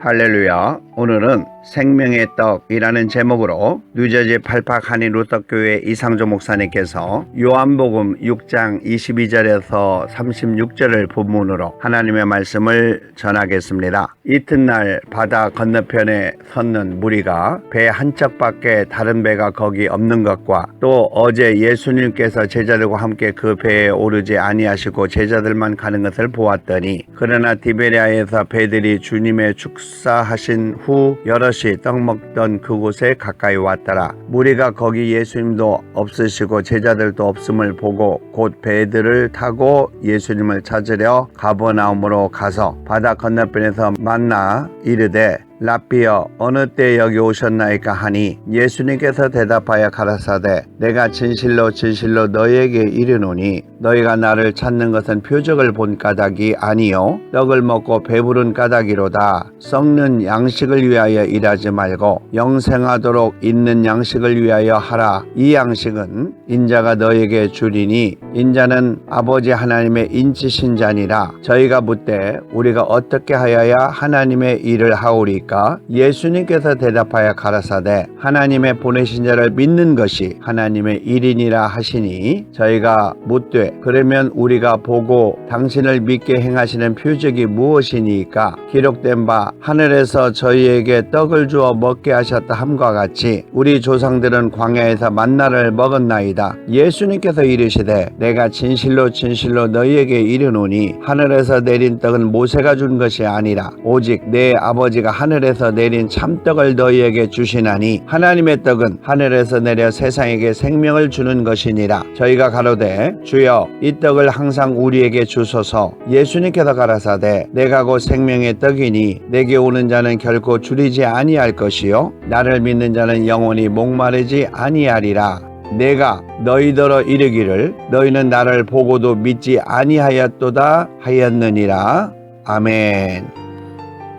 할렐루야. 오늘은 생명의 떡이라는 제목으로 뉴저지 팔팍 한인 루터교회 이상조 목사님께서 요한복음 6장 22절에서 36절을 본문으로 하나님의 말씀을 전하겠습니다. 이튿날 바다 건너편에 섰는 무리가 배 한 척밖에 다른 배가 거기 없는 것과 또 어제 예수님께서 제자들과 함께 그 배에 오르지 아니하시고 제자들만 가는 것을 보았더니 그러나 디베랴에서 배들이 주님의 축사하신 후 여럿이 떡 먹던 그곳에 가까이 왔더라. 무리가 거기 예수님도 없으시고 제자들도 없음을 보고 곧 배들을 타고 예수님을 찾으려 가버나움으로 가서 바다 건너편에서 만나 이르되 라삐여 어느 때 여기 오셨나이까 하니 예수님께서 대답하여 가라사대 내가 진실로 진실로 너희에게 이르노니 너희가 나를 찾는 것은 표적을 본 까닭이 아니요 떡을 먹고 배부른 까닭이로다. 썩는 양식을 위하여 일하지 말고 영생하도록 있는 양식을 위하여 하라. 이 양식은 인자가 너희에게 주리니 인자는 아버지 하나님의 인치신 자니라. 저희가 묻되 우리가 어떻게 하여야 하나님의 일을 하오리까? 예수님께서 대답하여 가라사대 하나님의 보내신 자를 믿는 것이 하나님의 일이니라 하시니 저희가 묻되 그러면 우리가 보고 당신을 믿게 행하시는 표적이 무엇이니까? 기록된 바 하늘에서 저희에게 떡을 주어 먹게 하셨다 함과 같이 우리 조상들은 광야에서 만나를 먹었나이다. 예수님께서 이르시되 내가 진실로 진실로 너희에게 이르노니 하늘에서 내린 떡은 모세가 준 것이 아니라 오직 내 아버지가 하늘에서 내린 참떡을 너희에게 주시나니 하나님의 떡은 하늘에서 내려 세상에게 생명을 주는 것이니라. 저희가 가로되 주여 이 떡을 항상 우리에게 주소서. 예수님께서 가라사대 내가 곧 생명의 떡이니 내게 오는 자는 결코 줄이지 아니할 것이요 나를 믿는 자는 영원히 목마르지 아니하리라. 내가 너희더러 이르기를 너희는 나를 보고도 믿지 아니하였도다 하였느니라. 아멘.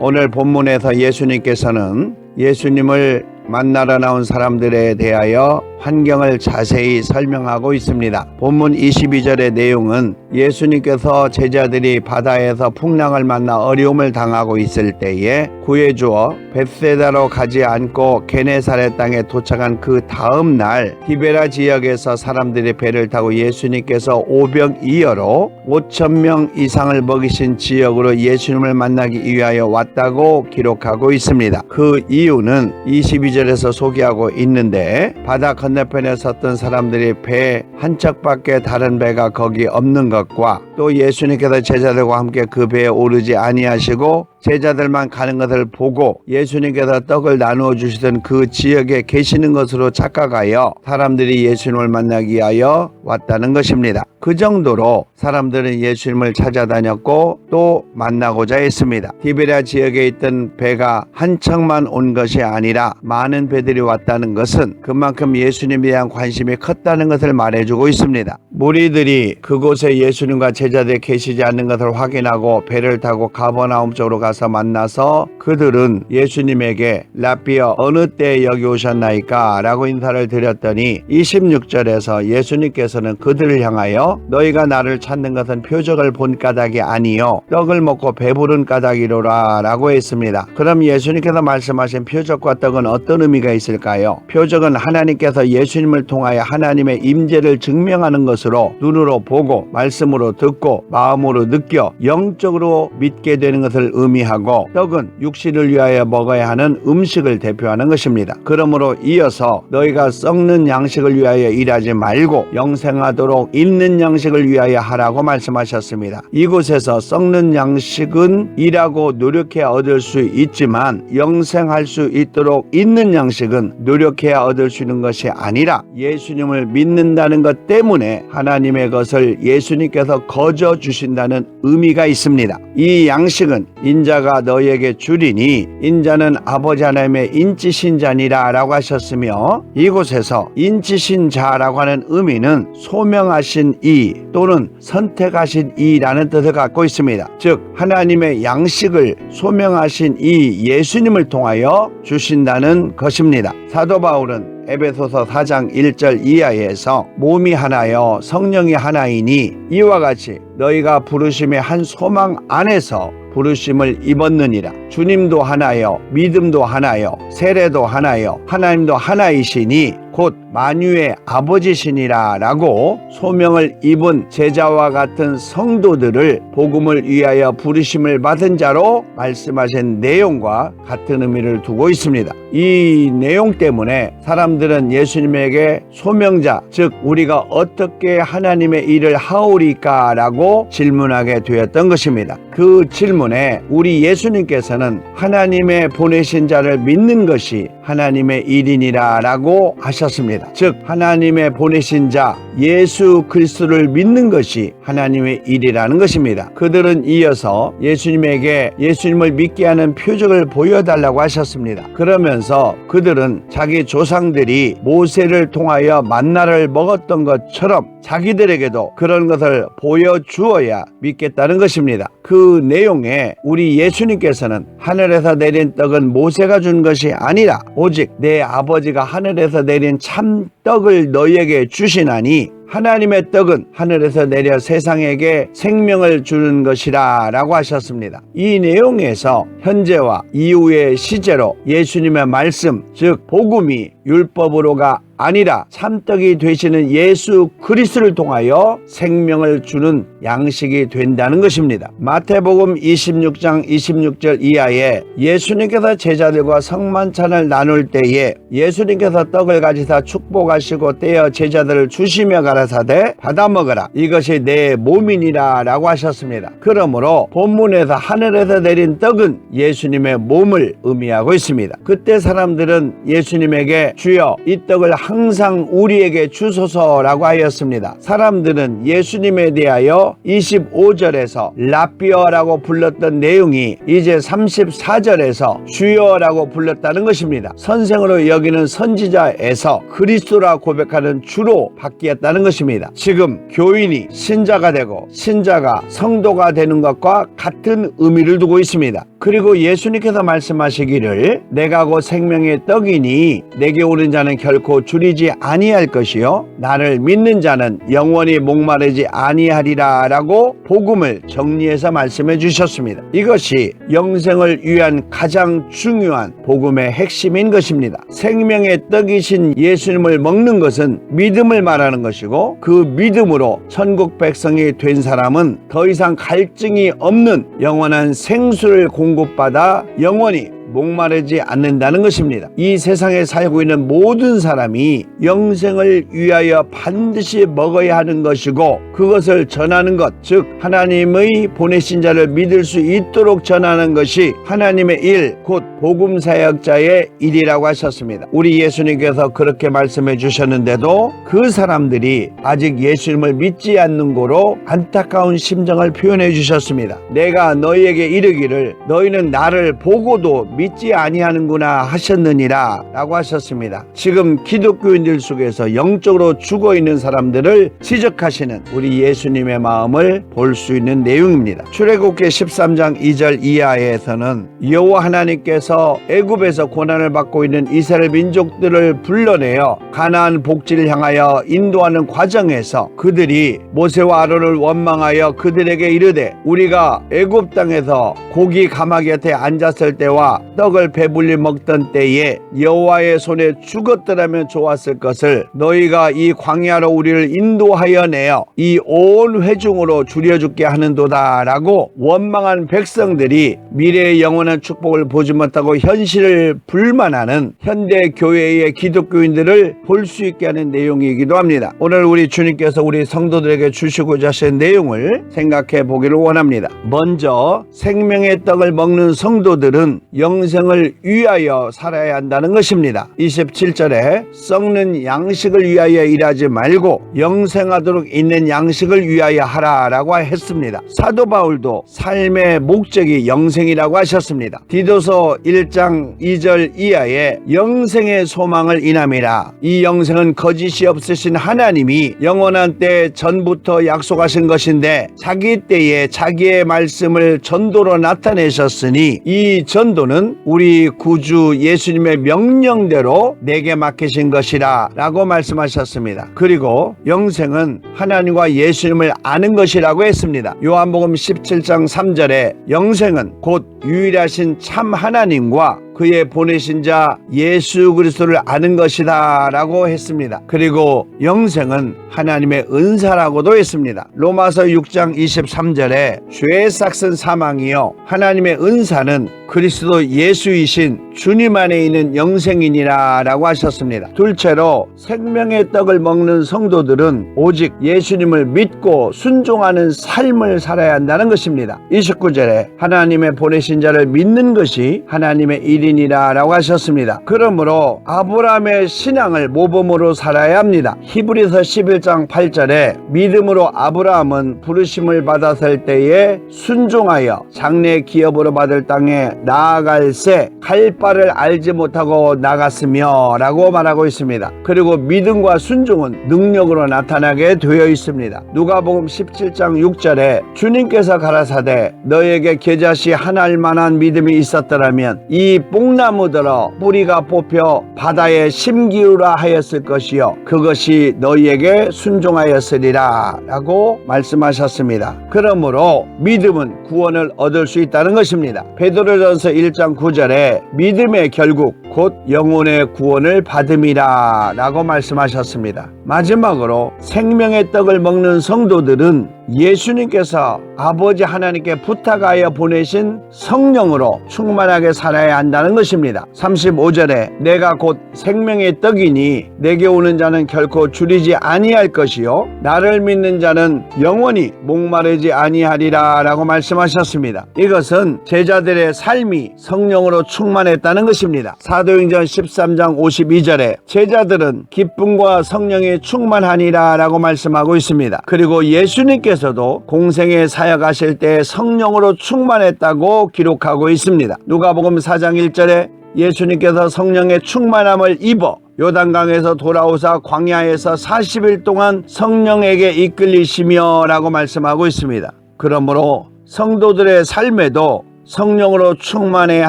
오늘 본문에서 예수님께서는 예수님을 만나러 나온 사람들에 대하여 환경을 자세히 설명하고 있습니다. 본문 22절의 내용은 예수님께서 제자들이 바다에서 풍랑을 만나 어려움을 당하고 있을 때에 구해주어 벳세다로 가지 않고 게네사렛 땅에 도착한 그 다음 날 디베라 지역에서 사람들이 배를 타고 예수님께서 오병이어로 5,000명 이상을 먹이신 지역으로 예수님을 만나기 위하여 왔다고 기록하고 있습니다. 그 이유는 22절에서 소개하고 있는데 바다 건너편에 섰던 사람들이 배 한 척밖에 다른 배가 거기 없는 것과 또 예수님께서 제자들과 함께 그 배에 오르지 아니하시고 제자들만 가는 것을 보고 예수님께서 떡을 나누어 주시던 그 지역에 계시는 것으로 착각하여 사람들이 예수님을 만나기 위하여 왔다는 것입니다. 그 정도로 사람들은 예수님을 찾아다녔고 또 만나고자 했습니다. 디베랴 지역에 있던 배가 한 척만 온 것이 아니라 많은 배들이 왔다는 것은 그만큼 예수님에 대한 관심이 컸다는 것을 말해주고 있습니다. 무리들이 그곳에 예수님과 제자들이 계시지 않는 것을 확인하고 배를 타고 가버나움 쪽으로 가서 만나서 그들은 예수님에게 라삐여 어느 때 여기 오셨나이까? 라고 인사를 드렸더니 26절에서 예수님께서는 그들을 향하여 너희가 나를 찾는 것은 표적을 본 까닭이 아니요 떡을 먹고 배부른 까닭이로라 라고 했습니다. 그럼 예수님께서 말씀하신 표적과 떡은 어떤 의미가 있을까요? 표적은 하나님께서 예수님을 통하여 하나님의 임재를 증명하는 것으로 눈으로 보고 말씀으로 듣고 마음으로 느껴 영적으로 믿게 되는 것을 의미하고 떡은 육신을 위하여 먹어야 하는 음식을 대표하는 것입니다. 그러므로 이어서 너희가 썩는 양식을 위하여 일하지 말고 영생하도록 있는 양식을 위하여 하라고 말씀하셨습니다. 이곳에서 썩는 양식은 일하고 노력해야 얻을 수 있지만 영생할 수 있도록 있는 양식은 노력해야 얻을 수 있는 것이 아니라 예수님을 믿는다는 것 때문에 하나님의 것을 예수님께서 거저 주신다는 의미가 있습니다. 이 양식은 인자가 너희에게 주리니 인자는 아버지 하나님의 인치신 자니라 라고 하셨으며 이곳에서 인치신 자라고 하는 의미는 소명하신 이 또는 선택하신 이라는 뜻을 갖고 있습니다. 즉 하나님의 양식을 소명하신 이 예수님을 통하여 주신다는 것입니다. 사도 바울은 에베소서 4장 1절 이하에서 몸이 하나여 성령이 하나이니 이와 같이 너희가 부르심의 한 소망 안에서 부르심을 입었느니라. 주님도 하나요, 믿음도 하나요, 세례도 하나요, 하나님도 하나이시니 곧 만유의 아버지시니라 라고 소명을 입은 제자와 같은 성도들을 복음을 위하여 부르심을 받은 자로 말씀하신 내용과 같은 의미를 두고 있습니다. 이 내용 때문에 사람들은 예수님에게 소명자, 즉 우리가 어떻게 하나님의 일을 하오리까 라고 질문하게 되었던 것입니다. 그 질문에 우리 예수님께서는 하나님의 보내신 자를 믿는 것이 하나님의 일이니라 라고 하셨습니다. 즉 하나님의 보내신 자 예수 그리스도를 믿는 것이 하나님의 일이라는 것입니다. 그들은 이어서 예수님에게 예수님을 믿게 하는 표적을 보여달라고 하셨습니다. 그러면서 그들은 자기 조상들이 모세를 통하여 만나를 먹었던 것처럼 자기들에게도 그런 것을 보여주어야 믿겠다는 것입니다. 그 내용에 우리 예수님께서는 하늘에서 내린 떡은 모세가 준 것이 아니라 오직 내 아버지가 하늘에서 내린 참 떡을 너희에게 주시나니 하나님의 떡은 하늘에서 내려 세상에게 생명을 주는 것이라 라고 하셨습니다. 이 내용에서 현재와 이후의 시제로 예수님의 말씀, 즉 복음이 율법으로가 아니라 참떡이 되시는 예수 그리스도를 통하여 생명을 주는 양식이 된다는 것입니다. 마태복음 26장 26절 이하에 예수님께서 제자들과 성만찬을 나눌 때에 예수님께서 떡을 가지사 축복하시고 떼어 제자들을 주시며 가라사대 받아 먹으라, 이것이 내 몸이니라 라고 하셨습니다. 그러므로 본문에서 하늘에서 내린 떡은 예수님의 몸을 의미하고 있습니다. 그때 사람들은 예수님에게 주여 이 떡을 항상 우리에게 주소서라고 하였습니다. 사람들은 예수님에 대하여 25절에서 라비어라고 불렀던 내용이 이제 34절에서 주여라고 불렀다는 것입니다. 선생으로 여기는 선지자에서 그리스도라 고백하는 주로 바뀌었다는 것입니다. 지금 교인이 신자가 되고 신자가 성도가 되는 것과 같은 의미를 두고 있습니다. 그리고 예수님께서 말씀하시기를 내가 곧 생명의 떡이니 내게 오는 자는 결코 줄이지 아니할 것이요 나를 믿는 자는 영원히 목마르지 아니하리라 라고 복음을 정리해서 말씀해 주셨습니다. 이것이 영생을 위한 가장 중요한 복음의 핵심인 것입니다. 생명의 떡이신 예수님을 먹는 것은 믿음을 말하는 것이고 그 믿음으로 천국 백성이 된 사람은 더 이상 갈증이 없는 영원한 생수를 공급받아 영원히 목마르지 않는다는 것입니다. 이 세상에 살고 있는 모든 사람이 영생을 위하여 반드시 먹어야 하는 것이고 그것을 전하는 것, 즉 하나님의 보내신 자를 믿을 수 있도록 전하는 것이 하나님의 일, 곧 복음 사역자의 일이라고 하셨습니다. 우리 예수님께서 그렇게 말씀해 주셨는데도 그 사람들이 아직 예수님을 믿지 않는 고로 안타까운 심정을 표현해 주셨습니다. 내가 너희에게 이르기를 너희는 나를 보고도 믿지 아니하는구나 하셨느니라 라고 하셨습니다. 지금 기독교인들 속에서 영적으로 죽어있는 사람들을 지적하시는 우리 예수님의 마음을 볼 수 있는 내용입니다. 출애굽기 13장 2절 이하에서는 여호와 하나님께서 애굽에서 고난을 받고 있는 이스라엘 민족들을 불러내어 가나안 복지를 향하여 인도하는 과정에서 그들이 모세와 아론을 원망하여 그들에게 이르되 우리가 애굽 땅에서 고기 가마 곁에 앉았을 때와 떡을 배불리 먹던 때에 여호와의 손에 죽었더라면 좋았을 것을 너희가 이 광야로 우리를 인도하여 내어 이 온 회중으로 줄여죽게 하는도다 라고 원망한 백성들이 미래의 영원한 축복을 보지 못하고 현실을 불만하는 현대 교회의 기독교인들을 볼 수 있게 하는 내용이기도 합니다. 오늘 우리 주님께서 우리 성도들에게 주시고자 하신 내용을 생각해 보기를 원합니다. 먼저 생명의 떡을 먹는 성도들은 영생을 위하여 살아야 한다는 것입니다. 27절에 썩는 양식을 위하여 일하지 말고 영생하도록 있는 양식을 위하여 하라 라고 했습니다. 사도 바울도 삶의 목적이 영생이라고 하셨습니다. 디도서 1장 2절 이하에 영생의 소망을 인함이라. 이 영생은 거짓이 없으신 하나님이 영원한 때 전부터 약속하신 것인데 자기 때에 자기의 말씀을 전도로 나타내셨으니 이 전도는 영생은 우리 구주 예수님의 명령대로 내게 맡기신 것이라 라고 말씀하셨습니다. 그리고 영생은 하나님과 예수님을 아는 것이라고 했습니다. 요한복음 17장 3절에 영생은 곧 유일하신 참 하나님과 그의 보내신 자 예수 그리스도를 아는 것이다 라고 했습니다. 그리고 영생은 하나님의 은사라고도 했습니다. 로마서 6장 23절에 죄의 삭은 사망이요 하나님의 은사는 그리스도 예수이신 주님 안에 있는 영생이니라 라고 하셨습니다. 둘째로 생명의 떡을 먹는 성도들은 오직 예수님을 믿고 순종하는 삶을 살아야 한다는 것입니다. 29절에 하나님의 보내신 자를 믿는 것이 하나님의 일이니라 라고 하셨습니다. 그러므로 아브라함의 신앙을 모범으로 살아야 합니다. 히브리서 11장 8절에 믿음으로 아브라함은 부르심을 받았을 때에 순종하여 장래 기업으로 받을 땅에 나아갈새 갈 바를 알지 못하고 나갔으며 라고 말하고 있습니다. 그리고 믿음과 순종은 능력으로 나타나게 되어 있습니다. 누가복음 17장 6절에 주님께서 가라사대 너에게 겨자씨 한 알 만한 믿음이 있었더라면 이 뽕나무들어 뿌리가 뽑혀 바다에 심기우라 하였을 것이요 그것이 너희에게 순종하였으리라 라고 말씀하셨습니다. 그러므로 믿음은 구원을 얻을 수 있다는 것입니다. 베드로전서 1장 9절에 믿음의 결국 곧 영혼의 구원을 받음이라 라고 말씀하셨습니다. 마지막으로 생명의 떡을 먹는 성도들은 예수님께서 아버지 하나님께 부탁하여 보내신 성령으로 충만하게 살아야 한다는 것입니다. 35절에 내가 곧 생명의 떡이니 내게 오는 자는 결코 줄이지 아니할 것이요 나를 믿는 자는 영원히 목마르지 아니하리라 라고 말씀하셨습니다. 이것은 제자들의 삶이 성령으로 충만했다는 것입니다. 사도행전 13장 52절에 제자들은 기쁨과 성령이 충만하니라 라고 말씀하고 있습니다. 그리고 예수님께서도 공생에 사역하실 때 성령으로 충만했다고 기록하고 있습니다. 누가복음 4장 1절에 예수님께서 성령의 충만함을 입어 요단강에서 돌아오사 광야에서 40일 동안 성령에게 이끌리시며 라고 말씀하고 있습니다. 그러므로 성도들의 삶에도 성령으로 충만해야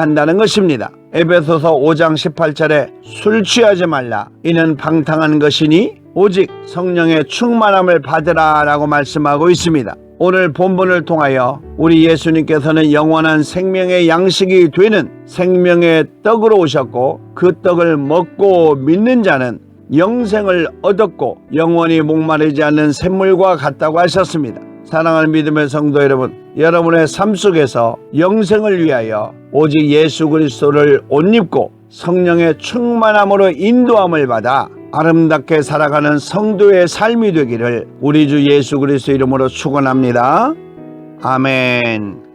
한다는 것입니다. 에베소서 5장 18절에 술 취하지 말라 이는 방탕한 것이니 오직 성령의 충만함을 받으라 라고 말씀하고 있습니다. 오늘 본문을 통하여 우리 예수님께서는 영원한 생명의 양식이 되는 생명의 떡으로 오셨고 그 떡을 먹고 믿는 자는 영생을 얻었고 영원히 목마르지 않는 샘물과 같다고 하셨습니다. 사랑하는 믿음의 성도 여러분, 여러분의 삶 속에서 영생을 위하여 오직 예수 그리스도를 옷 입고 성령의 충만함으로 인도함을 받아 아름답게 살아가는 성도의 삶이 되기를 우리 주 예수 그리스도 이름으로 축원합니다. 아멘.